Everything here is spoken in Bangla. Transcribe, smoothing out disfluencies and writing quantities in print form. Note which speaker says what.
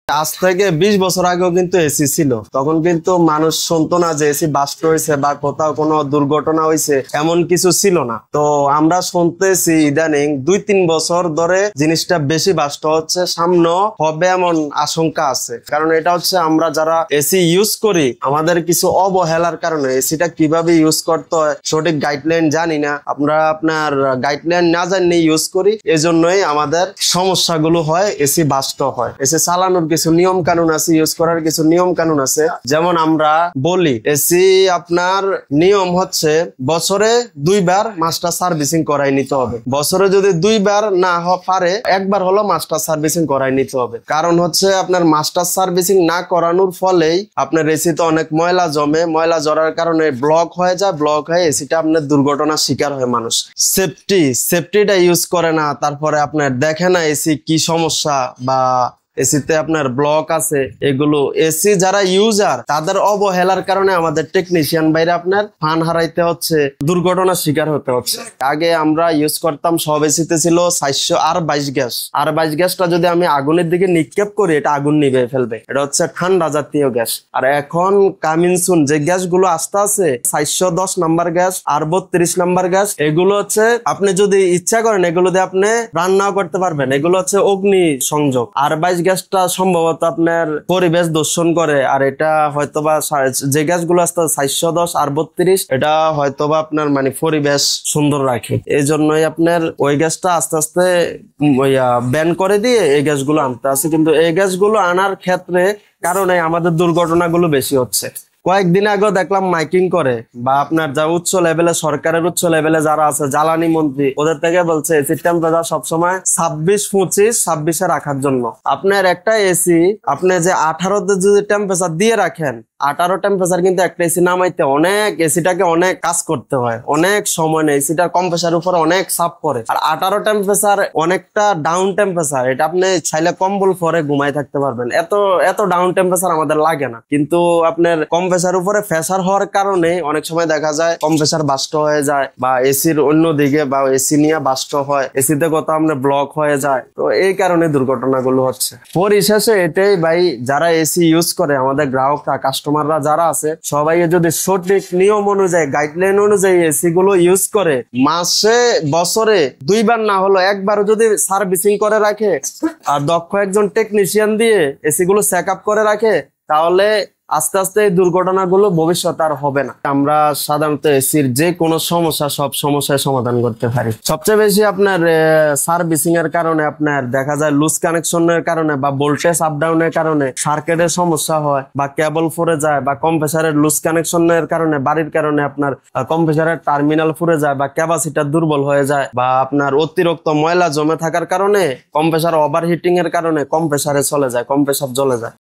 Speaker 1: আজ থেকে 20 বছর আগেও কিন্তু এসি ছিল, তখন কিন্তু মানুষ শুনতো না যে এসি বাস্ট হয়েছে বা কোথাও কোনো দুর্ঘটনা হয়েছে, এমন কিছু ছিল না। তো আমরা শুনতেছি ইদানিং 2-3 বছর ধরে জিনিসটা বেশি বাস্ট হচ্ছে, সামনে হবে এমন আশঙ্কা আছে। কারণ এটা হচ্ছে আমরা যারা এসি ইউজ করি আমাদের কিছু অবহেলার কারণে, এসিটা কিভাবে ইউজ করতে হয় সঠিক গাইডলাইন জানি না, আমরা আপনার গাইডলাইন না জানিয়ে ইউজ করি, এজন্যই আমাদের সমস্যাগুলো হয়, এসি বাস্ট হয়। এসি চালানোর কিছু নিয়ম কানুন আছে, ইউজ করার কিছু নিয়ম কানুন আছে। যেমন আমরা বলি এসি আপনার নিয়ম হচ্ছে বছরে 2 বার মাস্টার সার্ভিসিং করাই নিতে হবে। বছরে যদি 2 বার না পারে, একবার হলো মাস্টার সার্ভিসিং করাই নিতে হবে। কারণ হচ্ছে আপনার মাস্টার সার্ভিসিং না করানোর ফলেই আপনার এসিতে অনেক ময়লা জমে, ময়লা জড়ার কারণে ব্লক হয়ে যায়, ব্লক হয়ে এসিটা আপনার দুর্ঘটনার শিকার হয় মানুষ। সেফটিটা ইউজ করে না, তারপরে আপনার দেখে না এসি কি সমস্যা বা এসিতে আপনার ব্লক আছে, এগুলো এসি যারা ইউজার তাদের অবহেলার কারণে আমাদের টেকনিশিয়ান বাইরে আপনার ফান হারাইতে হচ্ছে, দুর্ঘটনার শিকার হতে হচ্ছে। আগে আমরা ইউজ করতাম সব এসিতে ছিল 422 গ্যাস, আর 22 গ্যাসটা যদি আমি আগুনের দিকে নিক্ষেপ করি এটা আগুন নিভে ফেলবে, এটা হচ্ছে ঠান্ডা জাতীয় গ্যাস। আর এখন কামিং সুন যে গ্যাস গুলো আসতে আছে 410 নাম্বার গ্যাস আর 32 নাম্বার গ্যাস, এগুলো হচ্ছে আপনি যদি ইচ্ছা করেন এগুলো দিয়ে আপনি রান্নাও করতে পারবেন, এগুলো হচ্ছে অগ্নি সংযোগ। আর 22 গ্যাসটা সম্ভবত আপনার পরিবেশ দূষণ করে, আর এটা হয়তোবা যে গ্যাসগুলো আসতে 410 আর 32 এটা হয়তোবা আপনার মানে পরিবেশ সুন্দর রাখে, এই জন্যই আপনার ওই গ্যাসটা আস্তে আস্তে ব্যান করে দিয়ে এই গ্যাসগুলো আনতে আছে। কিন্তু এই গ্যাসগুলো আনার ক্ষেত্রে কারণে আমাদের দুর্ঘটনাগুলো বেশি হচ্ছে। কয়েকদিন আগেও দেখলাম মাইকিং করে বা আপনার যা উচ্চ লেভেলে, সরকারের উচ্চ লেভেলে যারা আছে জ্বালানি মন্ত্রী, ওদের থেকে বলছে এসির টেম্পারেচার সবসময় 26-25-26-এ রাখার জন্য। আপনার একটা এসি আপনি যে 18তে যদি টেম্পারেচার দিয়ে রাখেন, 18 টেম্পারেচার কিন্তু একটা এসি নামাইতে অনেক, এসিটাকে অনেক কাজ করতে হয়, অনেক সময় নেই, এসিটার কম্প্রেসারের উপর অনেক চাপ পড়ে। আর 18 টেম্পারেচার অনেকটা ডাউন টেম্পারেচার, এটা আপনি চাইলে কম্বল পরে ঘুমাই থাকতে পারবেন, এত ডাউন টেম্পারেচার আমাদের লাগে না। কিন্তু আপনার কম্প্রেসার উপরে প্রেসার হওয়ার কারণে অনেক সময় দেখা যায় কম্প্রেসার বাস্ট হয়ে যায় বা এসির অন্য দিকে বা এসি নিয়ে বাস্ট হয়, এসিতে কত আপনার ব্লক হয়ে যায়, তো এই কারণে দুর্ঘটনাগুলো হচ্ছে। পরিশেষে এটাই ভাই, যারা এসি ইউজ করে আমাদের গ্রাহকরা, কাস্টমাররা যারা আছে, সবাই যদি সঠিক নিয়ম অনুযায়ী, গাইডলাইন অনুযায়ী এসি গুলো ইউজ করে, বছরে 2 বার না হলো 1 বার যদি সার্ভিসিং করে রাখে আর দক্ষ একজন টেকনিশিয়ান দিয়ে এসি গুলো চেক আপ করে রাখে, তাহলে আস্তে আস্তে এই দুর্ঘটনাগুলো ভবিষ্যতে আর হবে না। আমরা সাধারণত এসির যে কোনো সমস্যা, সব সমস্যার সমাধান করতে পারি। সবচেয়ে বেশি আপনার সার্ভিসিং এর কারণে আপনার দেখা যায় লুজ কানেকশনের কারণে বা ভোল্টেজ আপ ডাউনের কারণে সার্কিটের সমস্যা হয় বা কেবল ফুরে যায় বা কম্প্রেসারের লুজ কানেকশনের কারণে, বাড়ির কারণে আপনার কম্প্রেসারের টার্মিনাল ফুরে যায় বা ক্যাপাসিটার দুর্বল হয়ে যায় বা আপনার অতিরিক্ত ময়লা জমে থাকার কারণে কম্প্রেসার ওভারহিটিং এর কারণে কম্প্রেসারে চলে যায়, কম্প্রেসার জ্বলে যায়।